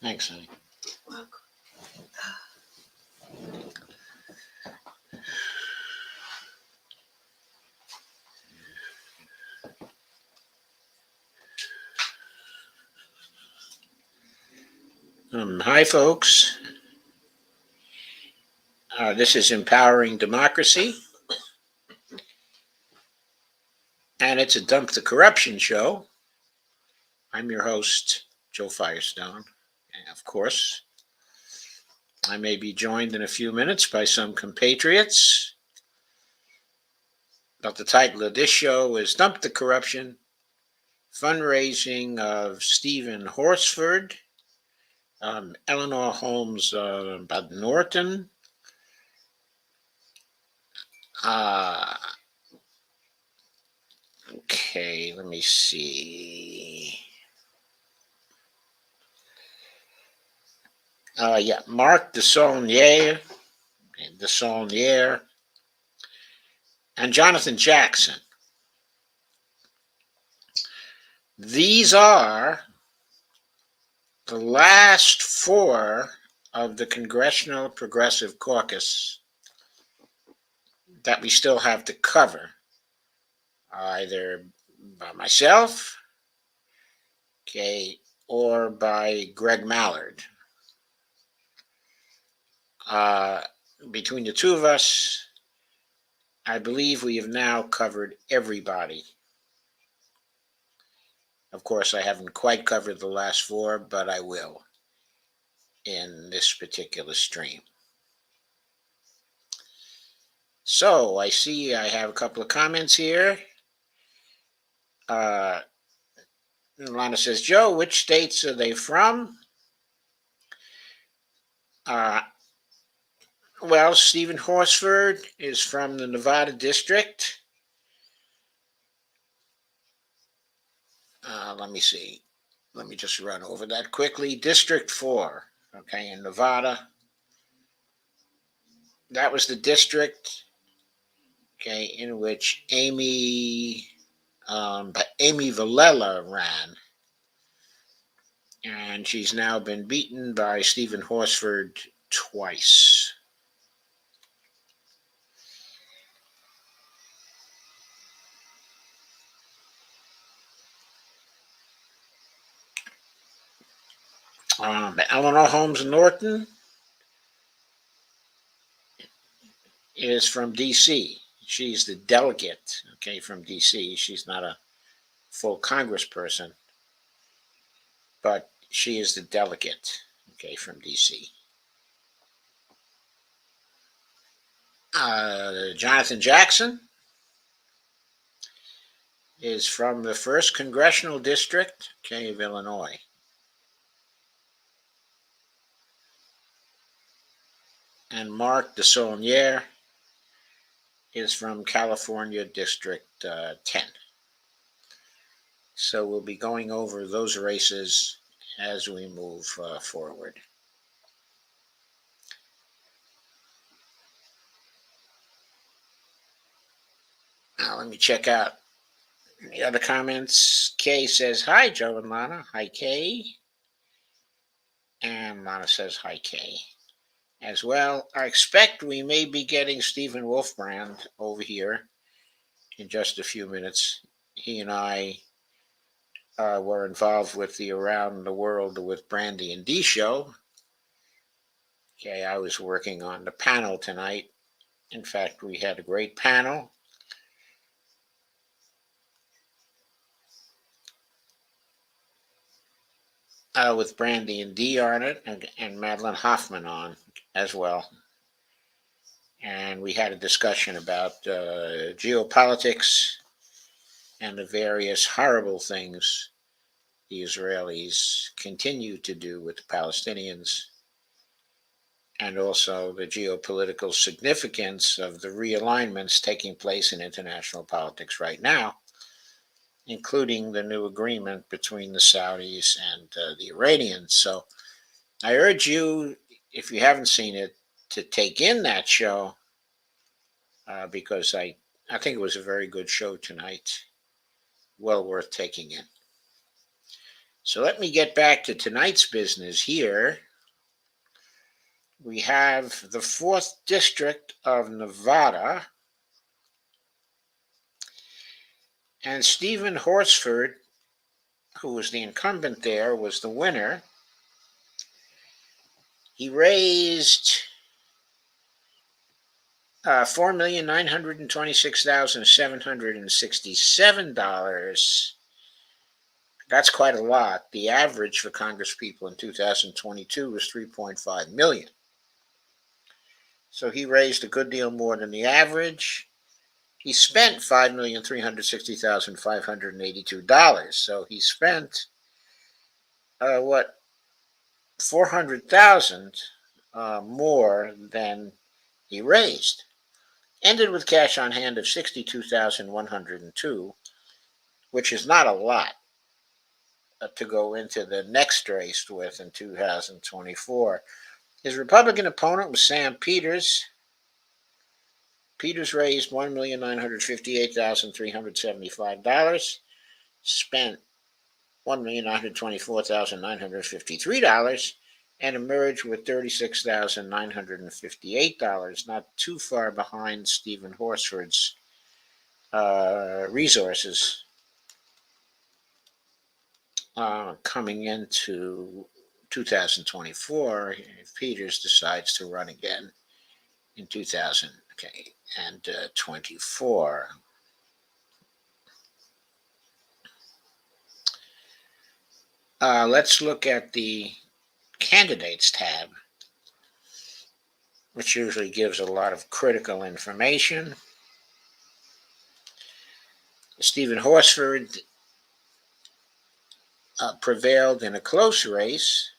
Thanks, honey. Hi, folks. This is Empowering Democracy, and it's a Dump the Corruption show. I'm your host, Joe Firestone. And of course, I may be joined in a few minutes by some compatriots, but the title of this show is Dump the Corruption, Fundraising of Stephen Horsford, Eleanor Holmes Norton, okay, let me see. Mark DeSaulnier, and Jonathan Jackson. These are the last four of the Congressional Progressive Caucus that we still have to cover, either by myself, or by Greg Mallard. Between the two of us, I believe we have now covered everybody. Of course, I haven't quite covered the last four, but I will in this particular stream. So I see I have a couple of comments here. Lana says, Joe, which states are they from? Well, Stephen Horsford is from the Nevada district. Let me see. Let me just run over that quickly. District 4, okay, in Nevada. That was the district, okay, in which Amy Villela ran. And she's now been beaten by Stephen Horsford twice. Eleanor Holmes Norton is from D.C. She's the delegate, okay, from D.C. She's not a full congressperson, but she is the delegate, okay, from D.C. Jonathan Jackson is from the 1st Congressional District, okay, of Illinois. And Mark DeSaulnier is from California District 10. So we'll be going over those races as we move forward. Now let me check out the other comments. Kay says, hi, Joe and Lana. Hi, Kay. And Lana says, hi, Kay. As well, I expect we may be getting Stephen Wolfbrand over here in just a few minutes. He and I were involved with the Around the World with Brandy and Dee show. Okay, I was working on the panel tonight. In fact, we had a great panel. With Brandy and Dee on it, and Madeline Hoffman on as well. And we had a discussion about geopolitics and the various horrible things the the Israelis continue to do with the Palestinians, and also the geopolitical significance of the realignments taking place in international politics right now, including the new agreement between the Saudis and the Iranians. So I urge you, if you haven't seen it, to take in that show because I think it was a very good show tonight, well worth taking in. So let me get back to tonight's business here. We have the 4th District of Nevada, and Stephen Horsford, who was the incumbent there, was the winner. He raised $4,926,767. That's quite a lot. The average for congresspeople in 2022 was $3.5 million. So he raised a good deal more than the average. He spent $5,360,582. So he spent $400,000 more than he raised. Ended with cash on hand of $62,102, which is not a lot to go into the next race with in 2024. His Republican opponent was Sam Peters. Peters raised $1,958,375, spent $1,924,953, and emerged with $36,958, not too far behind Stephen Horsford's resources coming into 2024 if Peters decides to run again in 2024. Let's look at the candidates tab, which usually gives a lot of critical information. Stephen Horsford prevailed in a close race.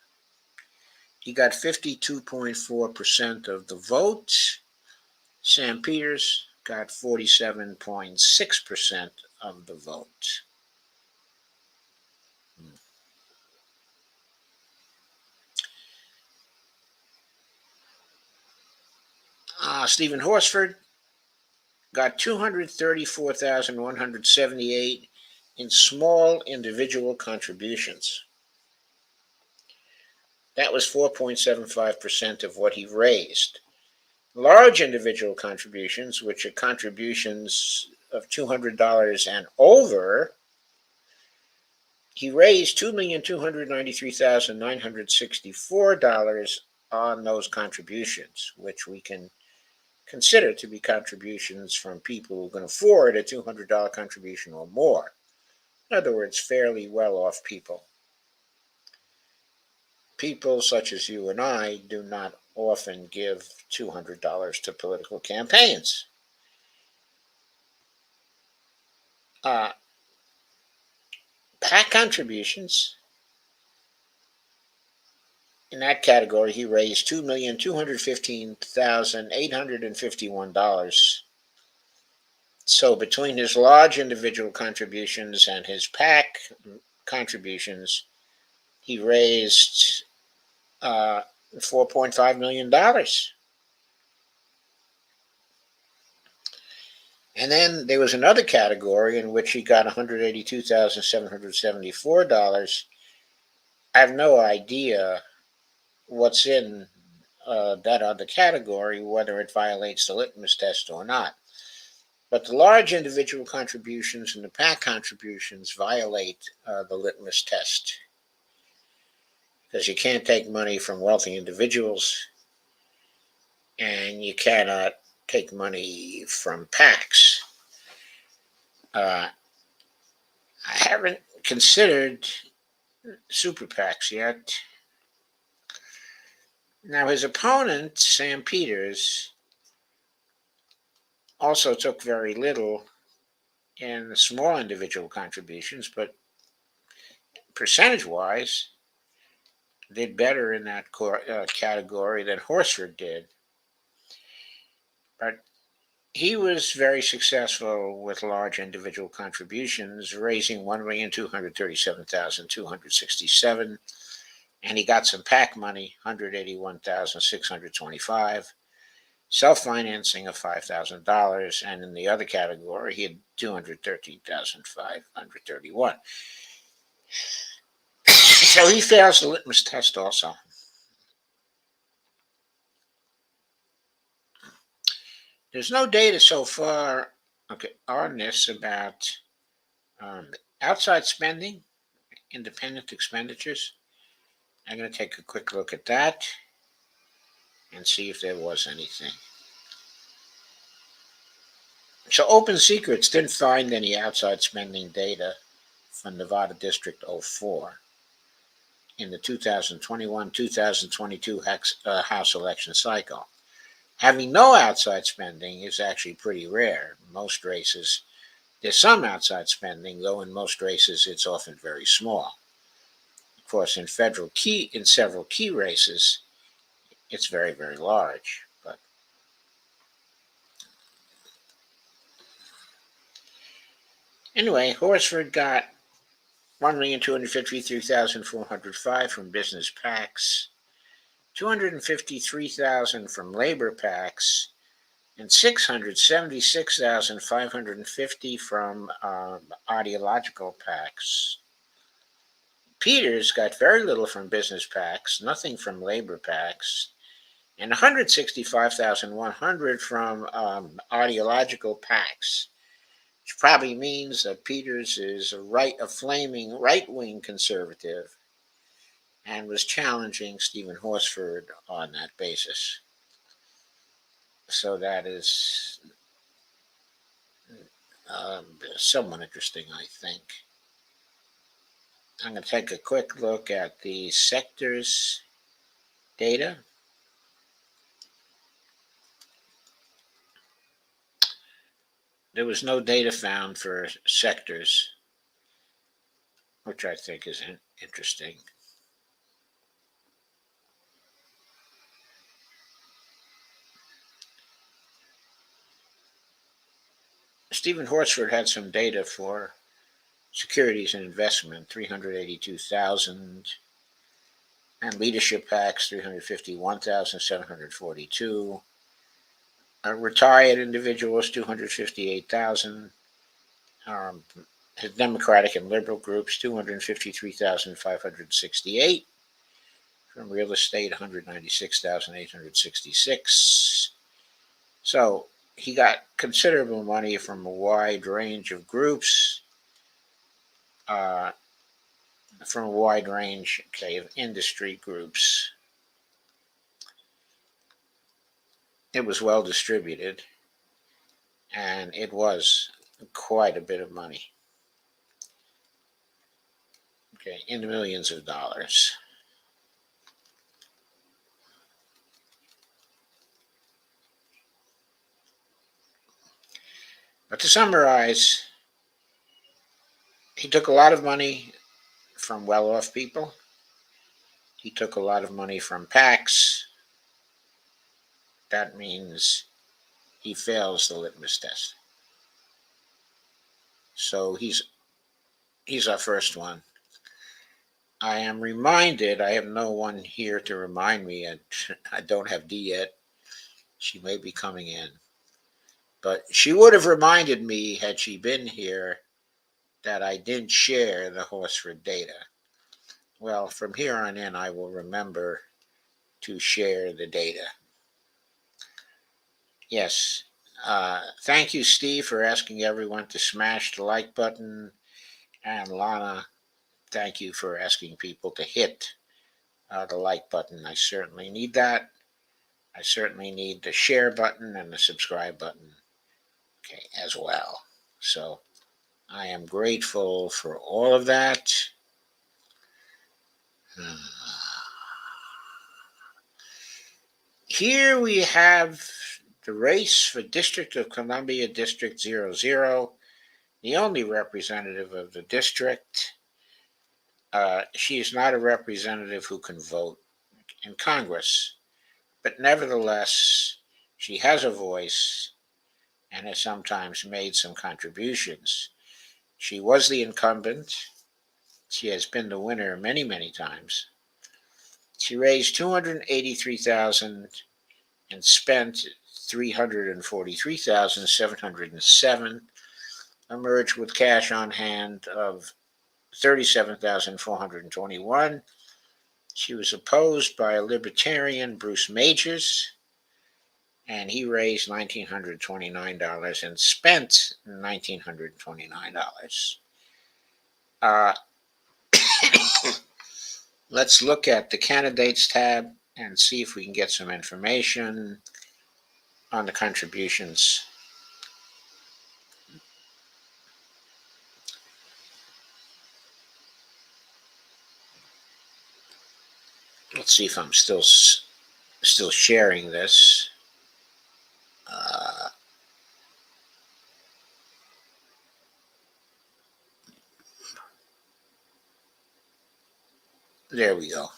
He got 52.4% of the vote. Sam Peters got 47.6% of the vote. Stephen Horsford got 234,178 in small individual contributions. That was 4.75% of what he raised. Large individual contributions, which are contributions of $200 and over, he raised $2,293,964 on those contributions, which we can consider to be contributions from people who can afford a $200 contribution or more. In other words, fairly well-off people. People such as you and I do not often give $200 to political campaigns. PAC contributions, in that category, he raised $2,215,851. So between his large individual contributions and his PAC contributions, he raised $4.5 million. And then there was another category in which he got $182,774. I have no idea what's in that other category, whether it violates the litmus test or not. But the large individual contributions and the PAC contributions violate the litmus test, because you can't take money from wealthy individuals and you cannot take money from PACs. I haven't considered super PACs yet. Now, his opponent, Sam Peters, also took very little in the small individual contributions, but percentage-wise, did better in that category than Horsford did. But he was very successful with large individual contributions, raising 1,237,267, and he got some PAC money, 181,625, self-financing of $5,000, and in the other category, he had 213,531. So he fails the litmus test also. There's no data so far, on this about outside spending, independent expenditures. I'm going to take a quick look at that and see if there was anything. So Open Secrets didn't find any outside spending data from Nevada District 04 in the 2021-2022 House election cycle. Having no outside spending is actually pretty rare. In most races, there's some outside spending, though in most races it's often very small. Of course, in several key races, it's very, very large. But anyway, Horsford got 1,253,405 from business PACs, 253,000 from labor PACs, and 676,550 from ideological PACs. Peters got very little from business PACs, nothing from labor PACs, and 165,100 from ideological PACs, which probably means that Peters is a flaming right-wing conservative and was challenging Stephen Horsford on that basis. So that is somewhat interesting, I think. I'm going to take a quick look at the sectors data. There was no data found for sectors, which I think is interesting. Stephen Horsford had some data for securities and investment, 382,000, and leadership PACs, 351,742. Retired individuals, 258,000. His Democratic and Liberal groups, 253,568. From real estate, 196,866. So he got considerable money from a wide range of groups, of industry groups. It was well distributed, and it was quite a bit of money. In the millions of dollars. But to summarize, he took a lot of money from well-off people. He took a lot of money from PACs. That means he fails the litmus test. So he's our first one. I am reminded, I have no one here to remind me, and I don't have Dee yet. She may be coming in. But she would have reminded me, had she been here, that I didn't share the Horsford data. Well, from here on in, I will remember to share the data. Yes. Thank you, Steve, for asking everyone to smash the like button. And Lana, thank you for asking people to hit the like button. I certainly need that. I certainly need the share button and the subscribe button, as well. So I am grateful for all of that. Here we have the race for District of Columbia, District 00, the only representative of the district. She is not a representative who can vote in Congress, but nevertheless, she has a voice and has sometimes made some contributions. She was the incumbent. She has been the winner many, many times. She raised 283,000 and spent 343,707. Emerged with cash on hand of 37,421. She was opposed by a libertarian, Bruce Majors, and he raised $1,929 and spent $1,929. Uh, let's look at the candidates tab and see if we can get some information on the contributions. Let's see if I'm still sharing this. There we go.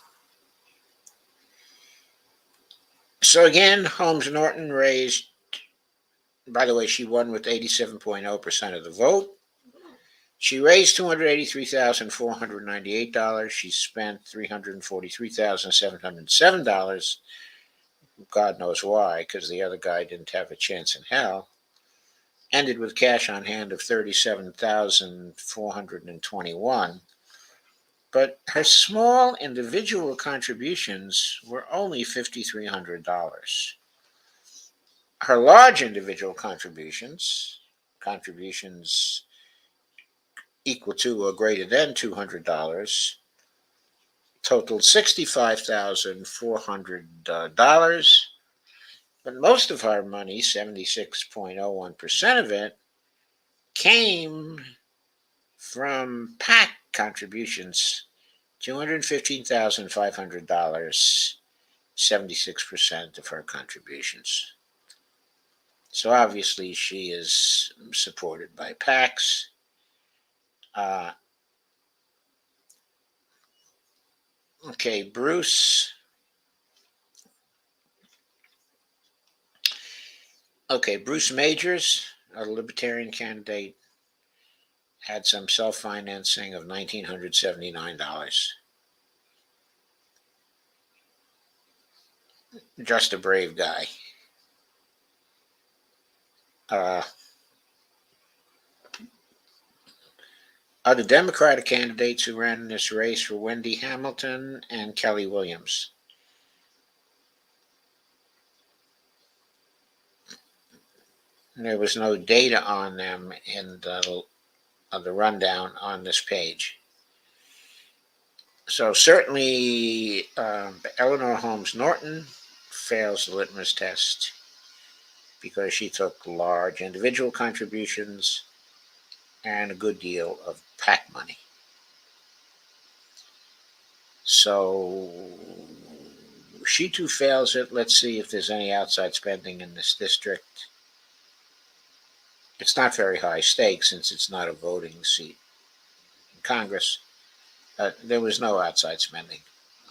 So again, Holmes Norton raised, by the way, she won with 87.0% of the vote. She raised $283,498. She spent $343,707. God knows why, because the other guy didn't have a chance in hell. Ended with cash on hand of $37,421. But her small individual contributions were only $5,300. Her large individual contributions equal to or greater than $200, totaled $65,400. But most of our money, 76.01% of it, came from PAC contributions, $215,500, 76% of her contributions. So obviously she is supported by PACs. Okay, Bruce. Okay, Bruce Majors, a libertarian candidate, had some self-financing of $1,979. Just a brave guy. Other Democratic candidates who ran in this race were Wendy Hamilton and Kelly Williams. There was no data on them in the rundown on this page. So certainly Eleanor Holmes Norton fails the litmus test because she took large individual contributions and a good deal of PAC money. So she too fails it. Let's see if there's any outside spending in this district. It's not very high stakes since it's not a voting seat in Congress. There was no outside spending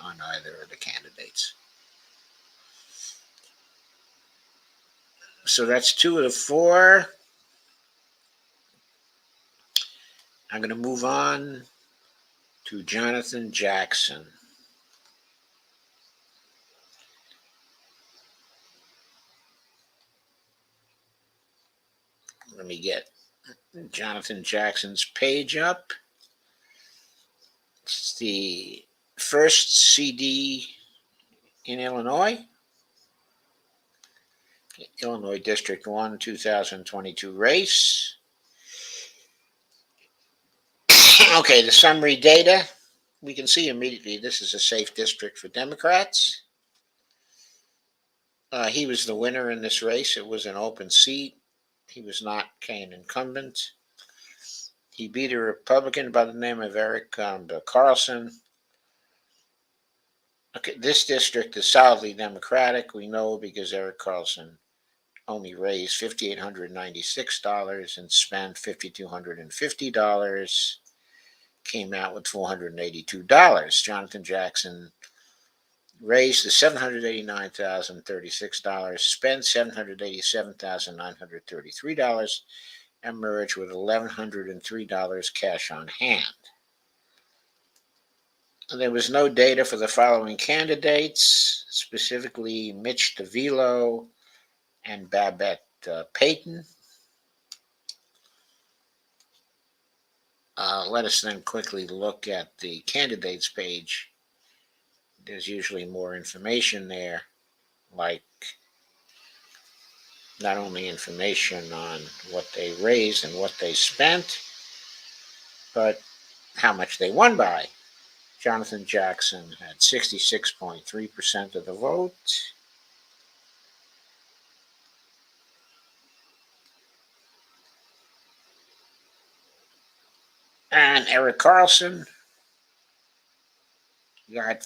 on either of the candidates. So that's 2 of the 4. I'm going to move on to Jonathan Jackson. Let me get Jonathan Jackson's page up. It's the first CD in Illinois. Illinois District 1, 2022 race. Okay, the summary data. We can see immediately this is a safe district for Democrats. He was the winner in this race. It was an open seat. He was not an incumbent. He beat a Republican by the name of Eric Carlson. Okay, this district is solidly Democratic. We know because Eric Carlson only raised $5,896 and spent $5,250. came out with $482. Jonathan Jackson raised the $789,036, spent $787,933, and merged with $1,103 cash on hand. There was no data for the following candidates, specifically Mitch DeVilo and Babette Payton. Let us then quickly look at the candidates page. There's usually more information there, like not only information on what they raised and what they spent, but how much they won by. Jonathan Jackson had 66.3% of the vote. And Eric Carlson got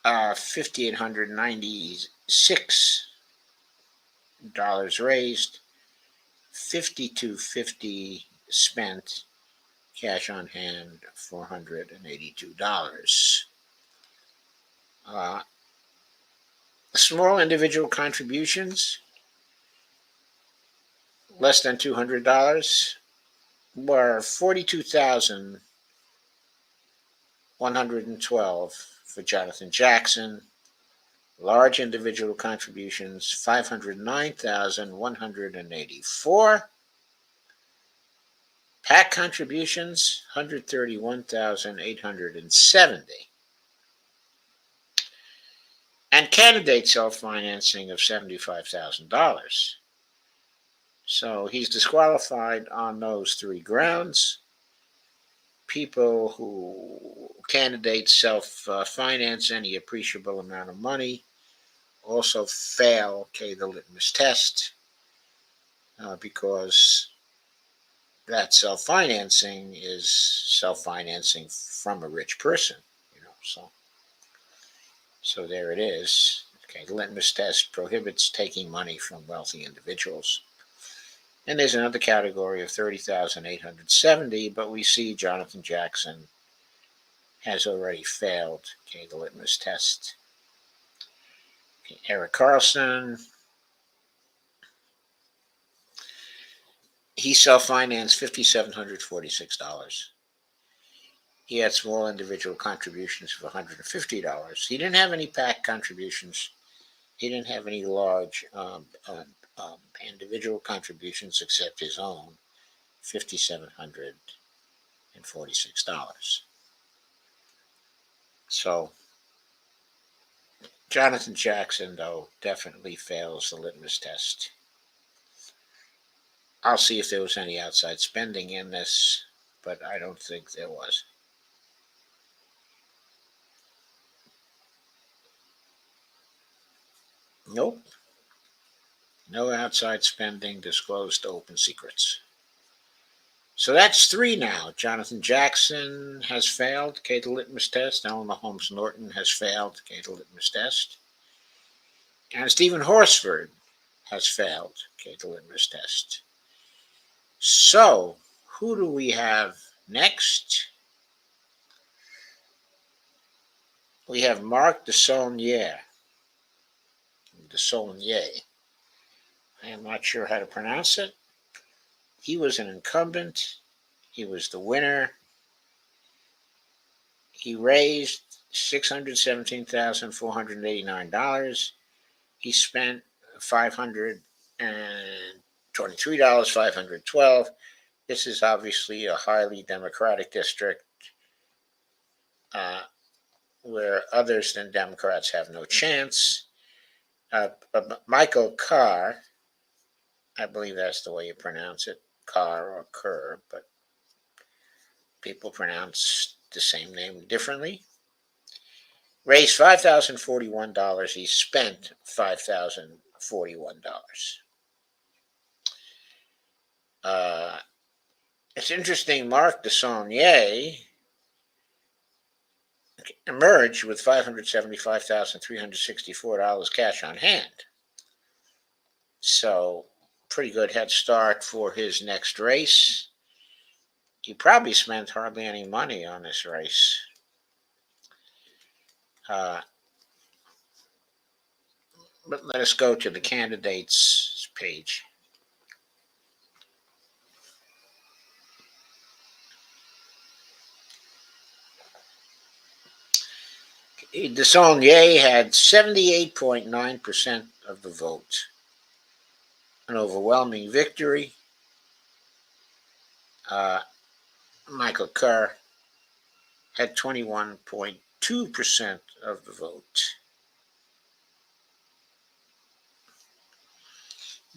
$5,896 raised, $5,250 spent, cash on hand $482. Small individual contributions, less than $200, were $42,112 for Jonathan Jackson. Large individual contributions, $509,184. PAC contributions, $131,870. And candidate self-financing of $75,000. So he's disqualified on those three grounds. People who candidates self-finance any appreciable amount of money also fail the litmus test because that self-financing is self-financing from a rich person, so there it is. The litmus test prohibits taking money from wealthy individuals. And there's another category of $30,870, but we see Jonathan Jackson has already failed the litmus test. Eric Carlson, he self-financed $5,746. He had small individual contributions of $150. He didn't have any PAC contributions. He didn't have any large individual contributions except his own, $5,746. So Jonathan Jackson, though, definitely fails the litmus test. I'll see if there was any outside spending in this, but I don't think there was. Nope. No outside spending, disclosed open secrets. So that's three now. Jonathan Jackson has failed the litmus test. Eleanor Holmes Norton has failed the litmus test. And Stephen Horsford has failed the litmus test. So who do we have next? We have Mark DeSaulnier. DeSaulnier. I am not sure how to pronounce it. He was an incumbent. He was the winner. He raised $617,489. He spent $523, $512. This is obviously a highly Democratic district where others than Democrats have no chance. Michael Carr, I believe that's the way you pronounce it, Carr or Kerr, but people pronounce the same name differently. Raised $5,041. He spent $5,041. It's interesting, Mark DeSaulnier emerged with $575,364 cash on hand. So pretty good head start for his next race. he probably spent hardly any money on this race. But let us go to the candidates page. DeSaulnier had 78.9% of the vote, an overwhelming victory. Michael Kerr had 21.2% of the vote.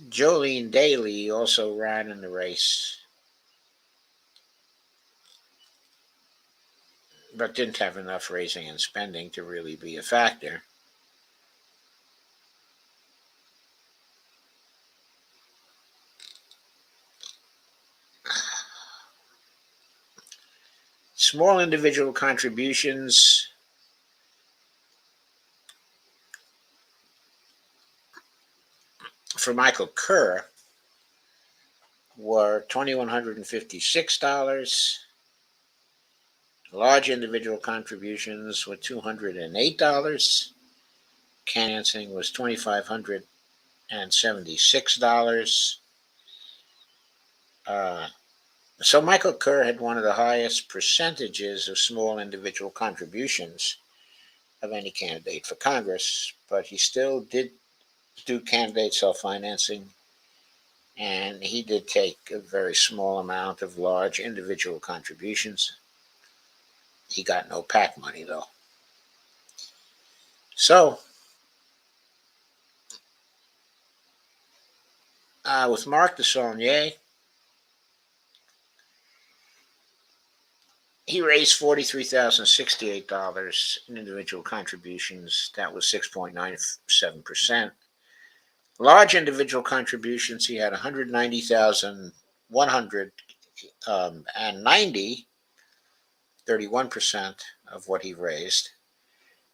Jolene Daly also ran in the race, but didn't have enough raising and spending to really be a factor. Small individual contributions for Michael Kerr were $2,156. Large individual contributions were $208. Financing was $2,576. So Michael Kerr had one of the highest percentages of small individual contributions of any candidate for Congress, but he still did do candidate self-financing, and he did take a very small amount of large individual contributions. He got no PAC money, though. So, with Mark DeSaulnier, he raised $43,068 in individual contributions. That was 6.97%. Large individual contributions, he had 190,190, 31% of what he raised.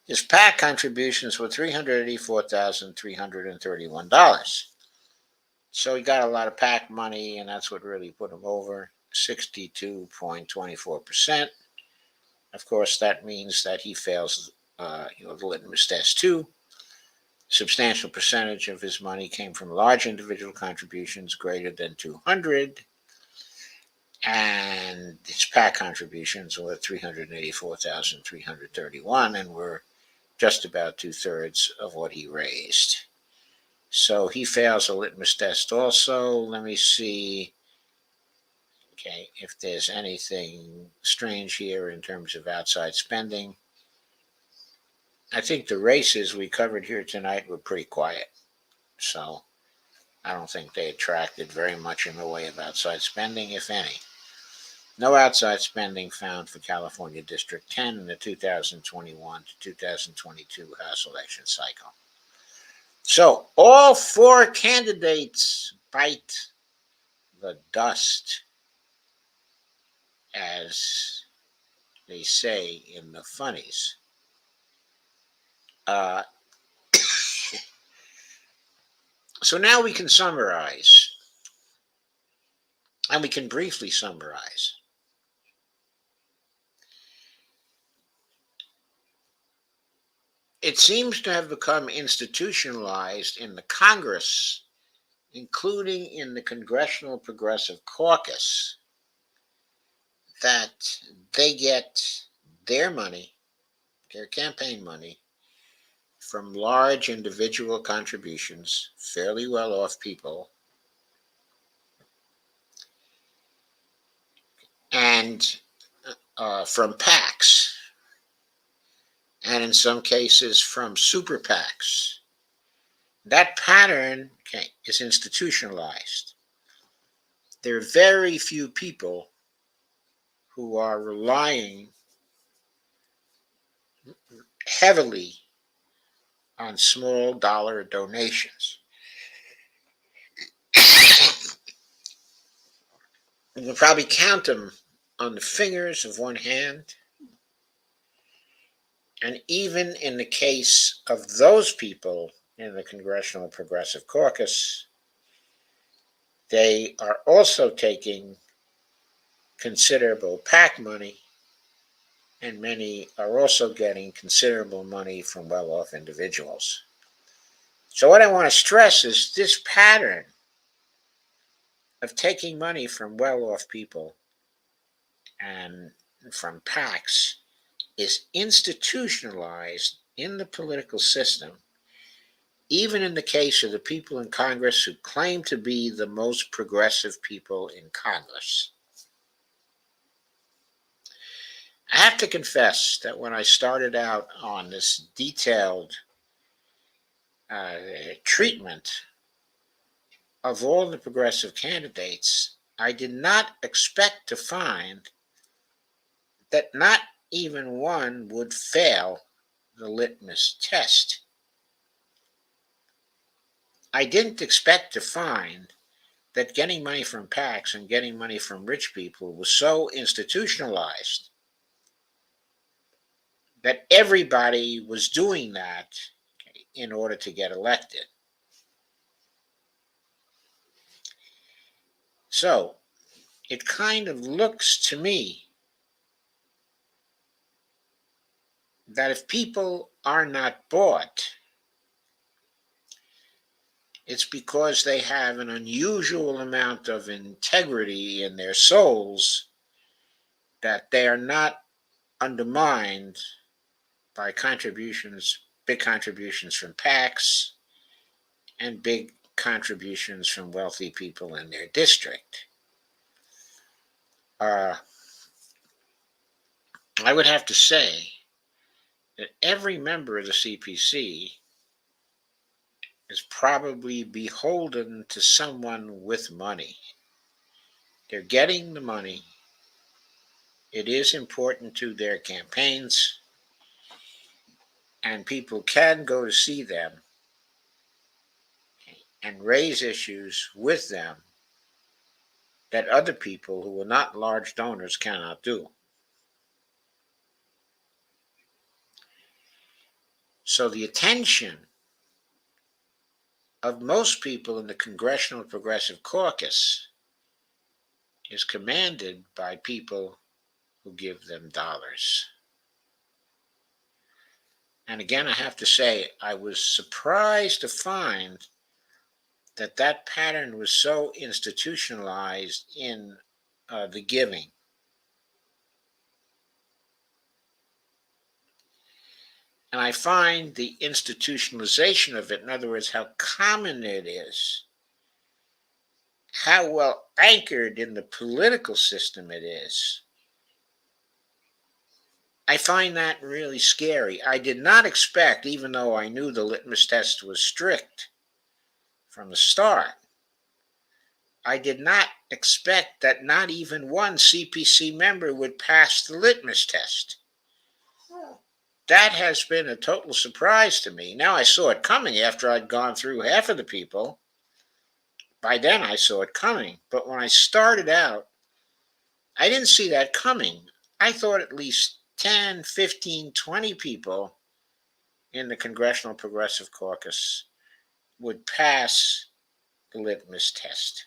His PAC contributions were $384,331. So he got a lot of PAC money, and that's what really put him over, 62.24%. Of course, that means that he fails the litmus test too. Substantial percentage of his money came from large individual contributions greater than 200, and his PAC contributions were 384,331 and were just about 2/3 of what he raised. So he fails a litmus test also. Let me see, if there's anything strange here in terms of outside spending. I think the races we covered here tonight were pretty quiet. So I don't think they attracted very much in the way of outside spending, if any. No outside spending found for California District 10 in the 2021 to 2022 House election cycle. So all four candidates bite the dust, as they say in the funnies. So now we can summarize, and we can briefly summarize. It seems to have become institutionalized in the Congress, including in the Congressional Progressive Caucus, that they get their money, their campaign money, from large individual contributions, fairly well-off people, and from PACs, and in some cases from super PACs. That pattern is institutionalized. There are very few people who are relying heavily on small dollar donations. You can probably count them on the fingers of one hand. And even in the case of those people in the Congressional Progressive Caucus, they are also taking considerable PAC money, and many are also getting considerable money from well-off individuals. So what I want to stress is this pattern of taking money from well-off people and from PACs is institutionalized in the political system, even in the case of the people in Congress who claim to be the most progressive people in Congress. I have to confess that when I started out on this detailed treatment of all the progressive candidates, I did not expect to find that not even one would fail the litmus test. I didn't expect to find that getting money from PACs and getting money from rich people was so institutionalized that everybody was doing that in order to get elected. So it kind of looks to me that if people are not bought, it's because they have an unusual amount of integrity in their souls, that they are not undermined by contributions, big contributions from PACs and big contributions from wealthy people in their district. I would have to say that every member of the CPC is probably beholden to someone with money. They're getting the money. It is important to their campaigns, and people can go to see them and raise issues with them that other people who are not large donors cannot do. So the attention of most people in the Congressional Progressive Caucus is commanded by people who give them dollars. And again, I have to say, I was surprised to find that that pattern was so institutionalized in the giving. And I find the institutionalization of it, in other words, how common it is, how well anchored in the political system it is, I find that really scary. I did not expect, even though I knew the litmus test was strict from the start, I did not expect that not even one CPC member would pass the litmus test. That has been a total surprise to me. Now I saw it coming after I'd gone through half of the people. By then I saw it coming. But when I started out, I didn't see that coming. I thought at least 10, 15, 20 people in the Congressional Progressive Caucus would pass the litmus test.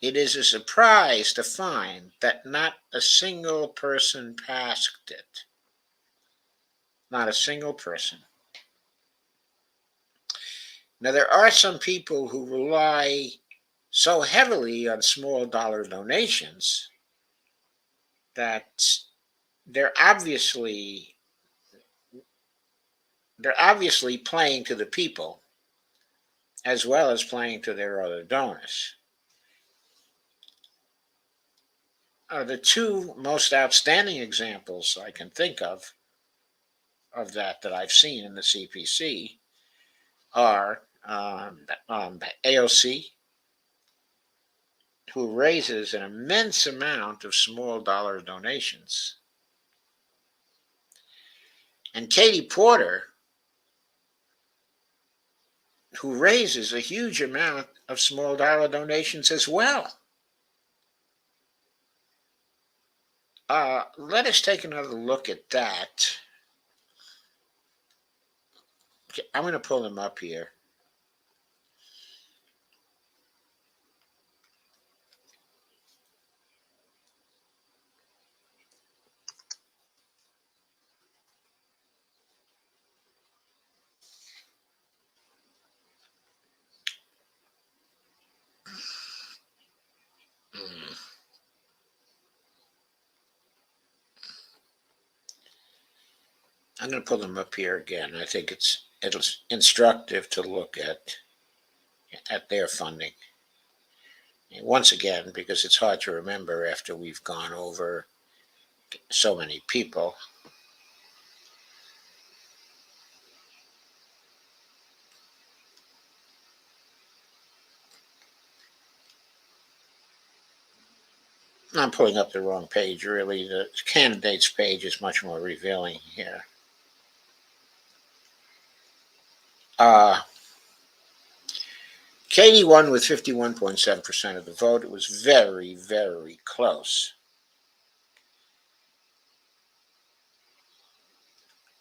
It is a surprise to find that not a single person passed it. Not a single person. Now, there are some people who rely so heavily on small dollar donations that they're obviously playing to the people as well as playing to their other donors. The two most outstanding examples I can think of that I've seen in the CPC are AOC, who raises an immense amount of small dollar donations, and Katie Porter, who raises a huge amount of small dollar donations as well. Let us take another look at that. I'm going to pull them up here. Mm. I'm going to pull them up here again. I think it's instructive to look at their funding. And once again, because it's hard to remember after we've gone over so many people. I'm pulling up the wrong page, really. The candidates page is much more revealing here. Uh, Katie won with 51.7% of the vote. It was very, very close.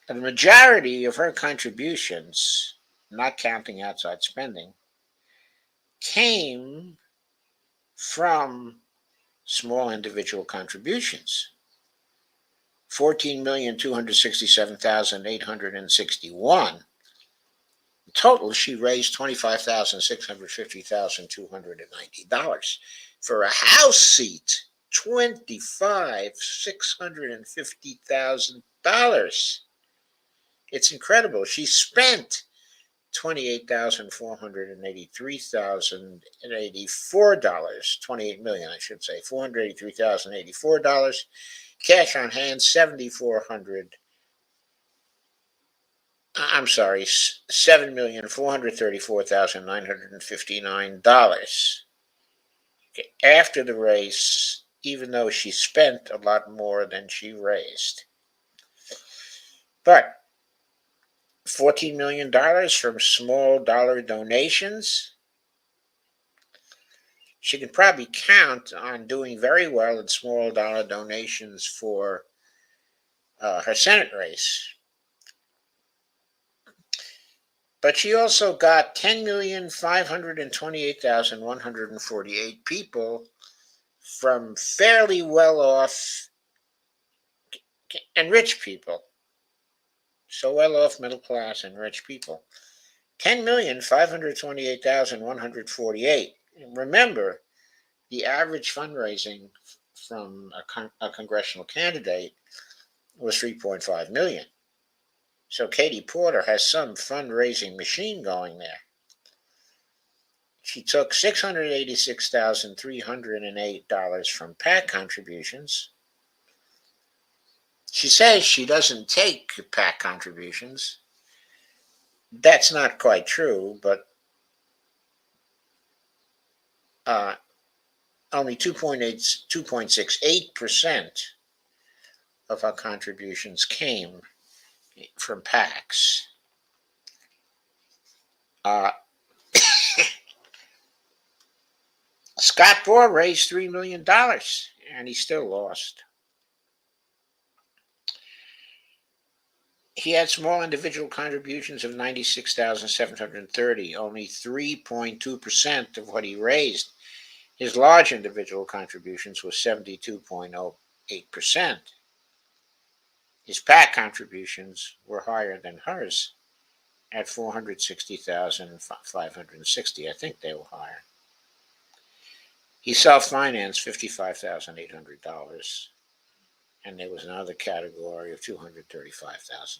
And the majority of her contributions, not counting outside spending, came from small individual contributions. 14,267,861. In total, she raised $25,650,290 for a House seat. $25,650,000. It's incredible. She spent $28,483,084. 28 million, I should say. $483,084. Cash on hand, 7,400. I'm sorry, $7,434,959. After the race, even though she spent a lot more than she raised. But $14 million from small dollar donations. She can probably count on doing very well in small dollar donations for her Senate race. But she also got 10,528,148 people from fairly well off and rich people. So well off, middle class, and rich people. 10,528,148. Remember, the average fundraising from a congressional candidate was 3.5 million. So Katie Porter has some fundraising machine going there. She took $686,308 from PAC contributions. She says she doesn't take PAC contributions. That's not quite true, but only 2.68% of her contributions came from PACs. Uh, Scott Bohr raised $3 million, and he still lost. He had small individual contributions of 96,730, only 3.2% of what he raised. His large individual contributions was 72.08%. His PAC contributions were higher than hers at 460,560. I think they were higher. He self-financed $55,800, and there was another category of $235,000.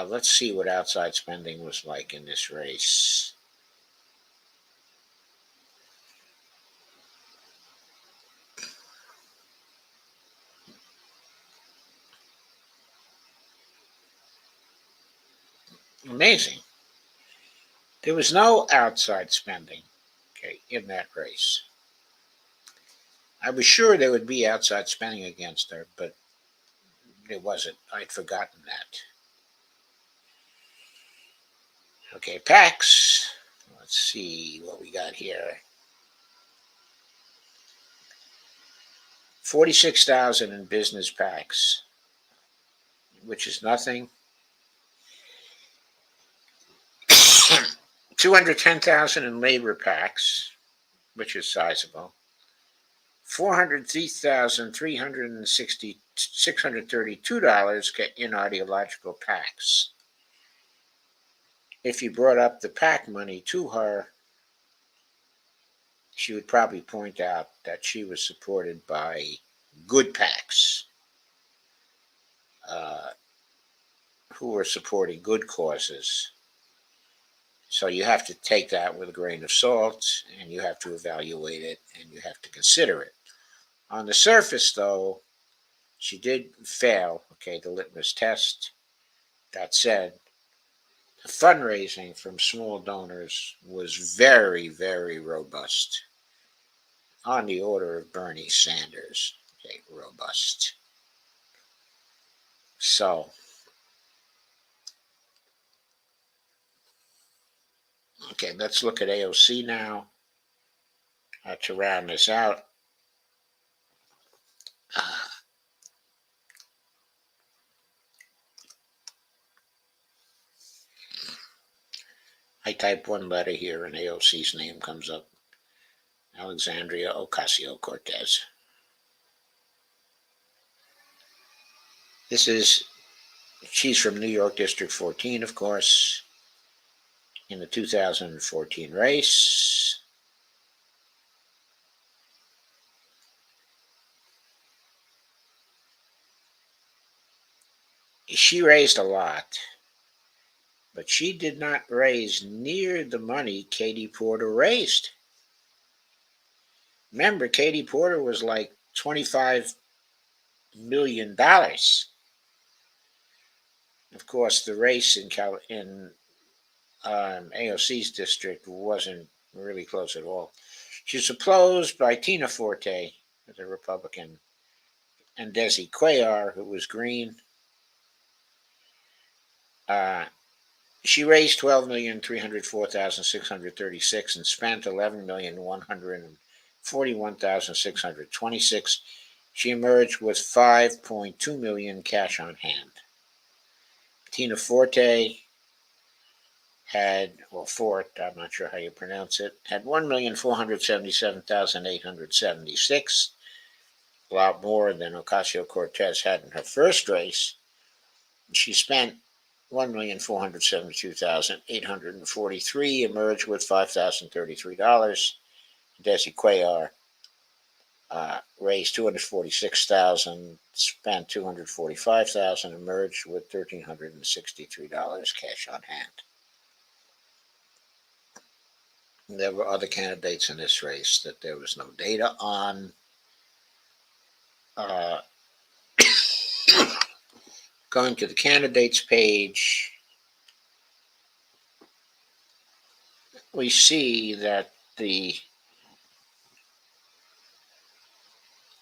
Let's see what outside spending was like in this race. Amazing. There was no outside spending, okay, in that race. I was sure there would be outside spending against her, but there wasn't. I'd forgotten that. Okay, PACs. Let's see what we got here. 46,000 in business PACs, which is nothing. 210,000 in labor PACs, which is sizable. 403,632 in ideological PACs. If you brought up the PAC money to her, she would probably point out that she was supported by good PACs uh, who were supporting good causes. So you have to take that with a grain of salt, and you have to evaluate it, and you have to consider it. On the surface, though, she did fail, okay, the litmus test. That said, the fundraising from small donors was very, very robust, on the order of Bernie Sanders, okay, robust. So, okay, let's look at AOC now to round this out. I type one letter here and AOC's name comes up. Alexandria Ocasio-Cortez. She's from New York District 14, of course, in the 2014 race. She raised a lot, but she did not raise near the money Katie Porter raised. Remember, Katie Porter was like $25 million. Of course, the race in AOC's district wasn't really close at all. She was opposed by Tina Forte, the Republican, and Desi Cuellar, who was Green. She raised 12,304,636 and spent 11,141,626. She emerged with 5.2 million cash on hand. Tina Forte Fort, I'm not sure how you pronounce it, had 1,477,876, a lot more than Ocasio-Cortez had in her first race. She spent 1,472,843, emerged with $5,033. Desi Cuellar raised 246,000, spent 245,000, emerged with $1,363 cash on hand. There were other candidates in this race that there was no data on. Going to the candidates page, we see that the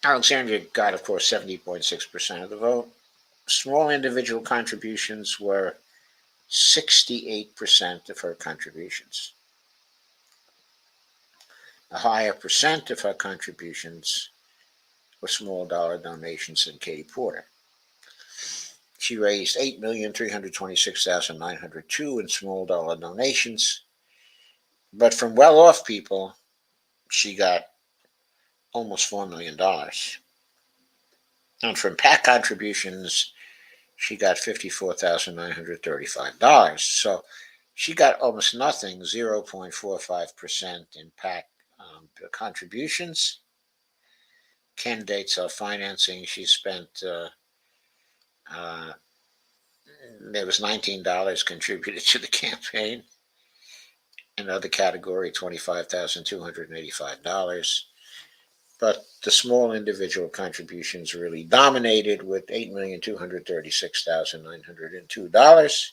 Alexandria got, of course, 70.6% of the vote. Small individual contributions were 68% of her contributions. A higher percent of her contributions were small dollar donations than Katie Porter. She raised 8,326,902 in small dollar donations, but from well-off people, she got almost $4 million. And from PAC contributions, she got $54,935. So she got almost nothing, 0.45% in PAC contributions. Candidates are financing. She spent, there was $19 contributed to the campaign. Another category, $25,285. But the small individual contributions really dominated with $8,236,902.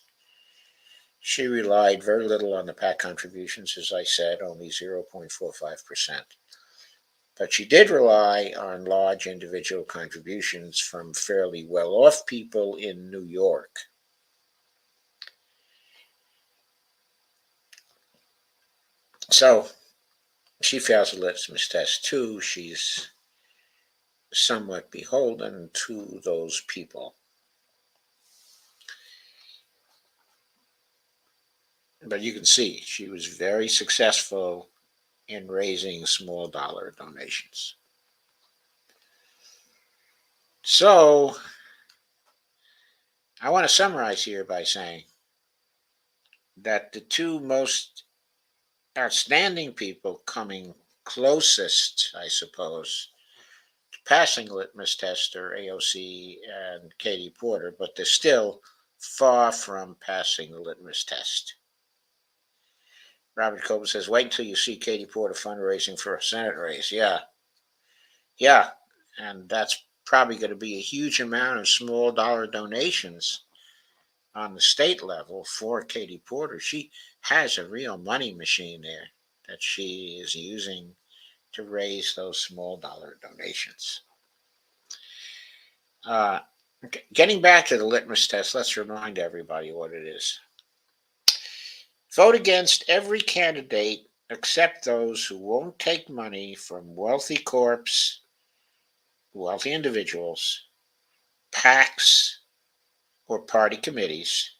She relied very little on the PAC contributions, as I said, only 0.45%. But she did rely on large individual contributions from fairly well-off people in New York. So she fails the litmus test too. She's somewhat beholden to those people. But you can see she was very successful in raising small dollar donations. So I want to summarize here by saying that the two most outstanding people coming closest, I suppose, to passing litmus test are AOC and Katie Porter, but they're still far from passing the litmus test. Robert Coben says, wait until you see Katie Porter fundraising for a Senate race. Yeah. And that's probably going to be a huge amount of small dollar donations on the state level for Katie Porter. She has a real money machine there that she is using to raise those small dollar donations. Getting back to the litmus test, let's remind everybody what it is. Vote against every candidate except those who won't take money from wealthy corps, wealthy individuals, PACs, or party committees,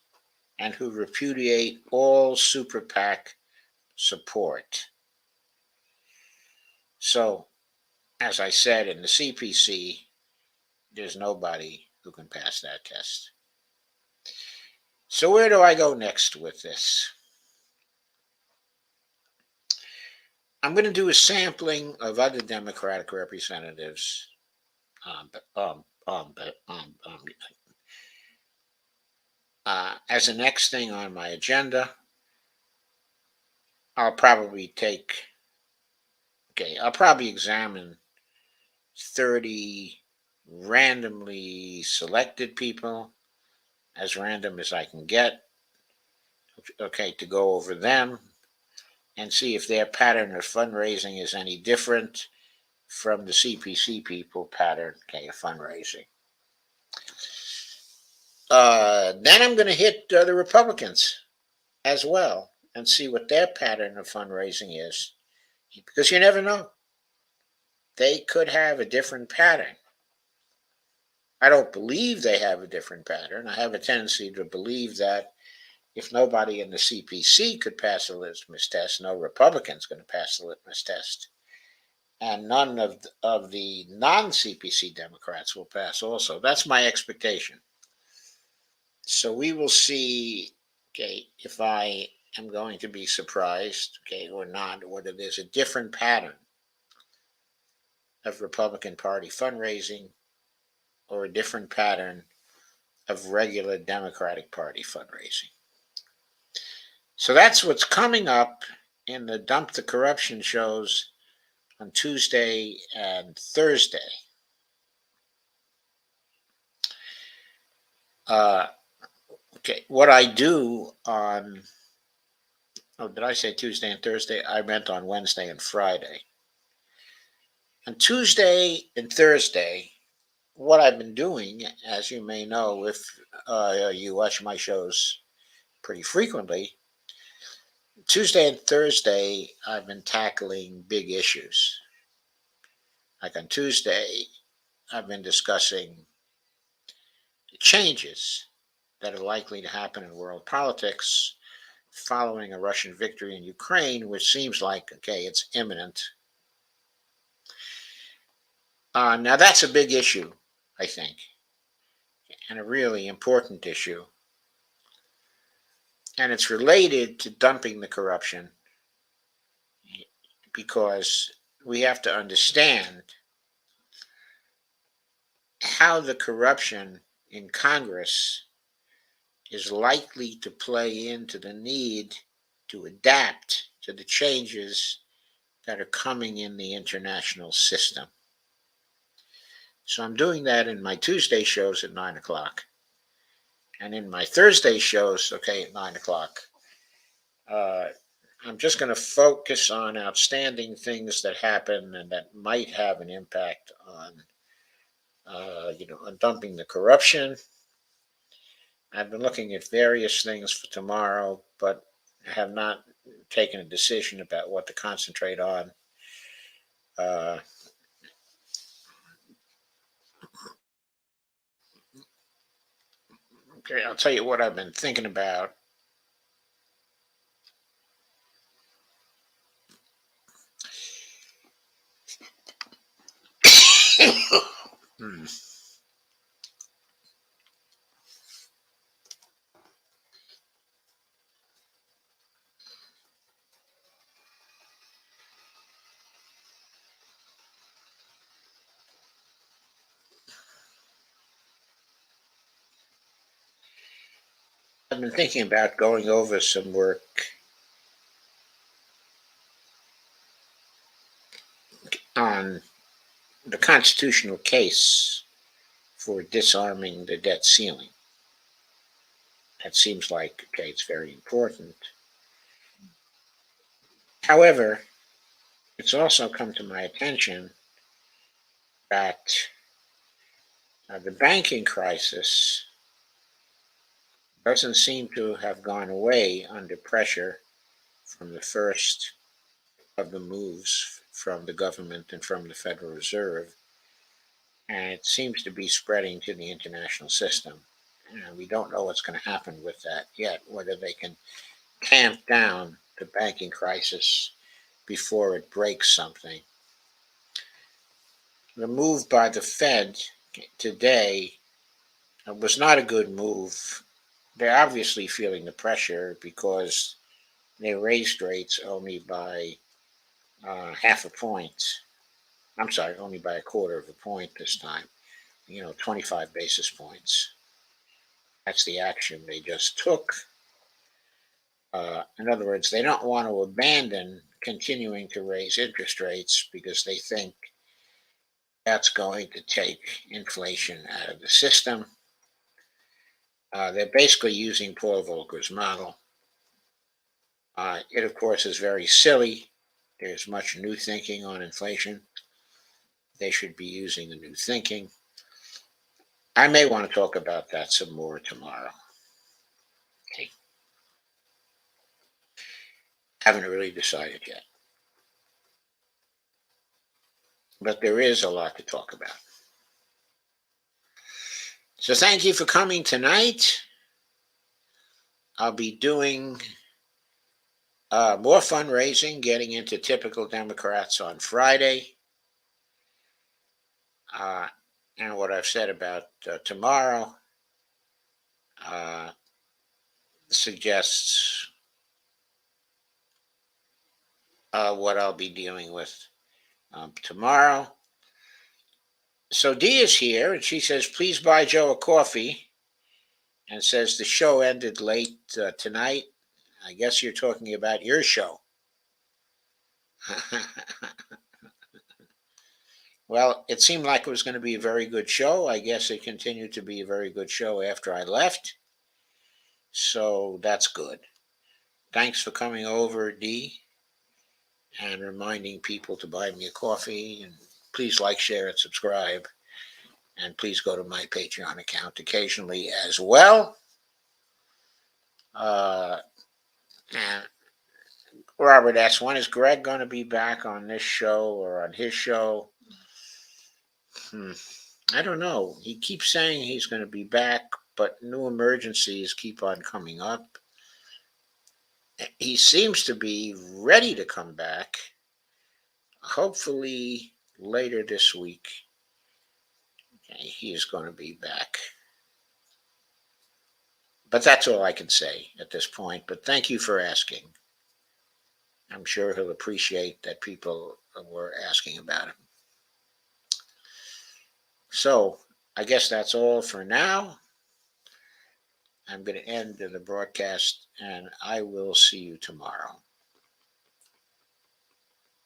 and who repudiate all super PAC support. So, as I said in the CPC, there's nobody who can pass that test. So, where do I go next with this? I'm going to do a sampling of other Democratic representatives as the next thing on my agenda. I'll probably examine 30 randomly selected people, as random as I can get, to go over them and see if their pattern of fundraising is any different from the CPC people pattern of fundraising. Then I'm going to hit the Republicans as well and see what their pattern of fundraising is, because you never know. They could have a different pattern. I don't believe they have a different pattern. I have a tendency to believe that if nobody in the CPC could pass the litmus test, no Republican's going to pass the litmus test. And none of the non-CPC Democrats will pass also. That's my expectation. So we will see, if I am going to be surprised, or not, whether there's a different pattern of Republican Party fundraising or a different pattern of regular Democratic Party fundraising. So that's what's coming up in the Dump the Corruption shows on Tuesday and Thursday. What I do on, did I say Tuesday and Thursday? I meant on Wednesday and Friday. On Tuesday and Thursday, what I've been doing, as you may know if you watch my shows pretty frequently, Tuesday and Thursday, I've been tackling big issues. Like on Tuesday, I've been discussing changes that are likely to happen in world politics following a Russian victory in Ukraine, which seems like, it's imminent. Now, that's a big issue, I think, and a really important issue. And it's related to dumping the corruption, because we have to understand how the corruption in Congress is likely to play into the need to adapt to the changes that are coming in the international system. So I'm doing that in my Tuesday shows at 9 o'clock. And in my Thursday shows, at 9 o'clock, I'm just going to focus on outstanding things that happen and that might have an impact on, on dumping the corruption. I've been looking at various things for tomorrow, but have not taken a decision about what to concentrate on. I'll tell you what I've been thinking about. I've been thinking about going over some work on the constitutional case for disarming the debt ceiling. That seems like, okay, it's very important. However, it's also come to my attention that the banking crisis doesn't seem to have gone away under pressure from the first of the moves from the government and from the Federal Reserve. And it seems to be spreading to the international system. And we don't know what's going to happen with that yet, whether they can tamp down the banking crisis before it breaks something. The move by the Fed today was not a good move. They're obviously feeling the pressure because they raised rates only by half a point. I'm sorry, only by a quarter of a point this time. 25 basis points. That's the action they just took. In other words, they don't want to abandon continuing to raise interest rates because they think that's going to take inflation out of the system. They're basically using Paul Volcker's model. It, of course, is very silly. There's much new thinking on inflation. They should be using the new thinking. I may want to talk about that some more tomorrow. Okay. Haven't really decided yet. But there is a lot to talk about. So thank you for coming tonight. I'll be doing more fundraising, getting into typical Democrats on Friday. And what I've said about tomorrow suggests what I'll be dealing with tomorrow. So Dee is here, and she says, please buy Joe a coffee, and says the show ended late tonight. I guess you're talking about your show. Well, it seemed like it was going to be a very good show. I guess it continued to be a very good show after I left. So that's good. Thanks for coming over, Dee, and reminding people to buy me a coffee. And please like, share, and subscribe. And please go to my Patreon account occasionally as well. And Robert asks, when is Greg going to be back on this show or on his show? I don't know. He keeps saying he's going to be back, but new emergencies keep on coming up. He seems to be ready to come back, hopefully later this week. Okay, he is going to be back. But that's all I can say at this point. But thank you for asking. I'm sure he'll appreciate that people were asking about him. So I guess that's all for now. I'm going to end the broadcast, and I will see you tomorrow.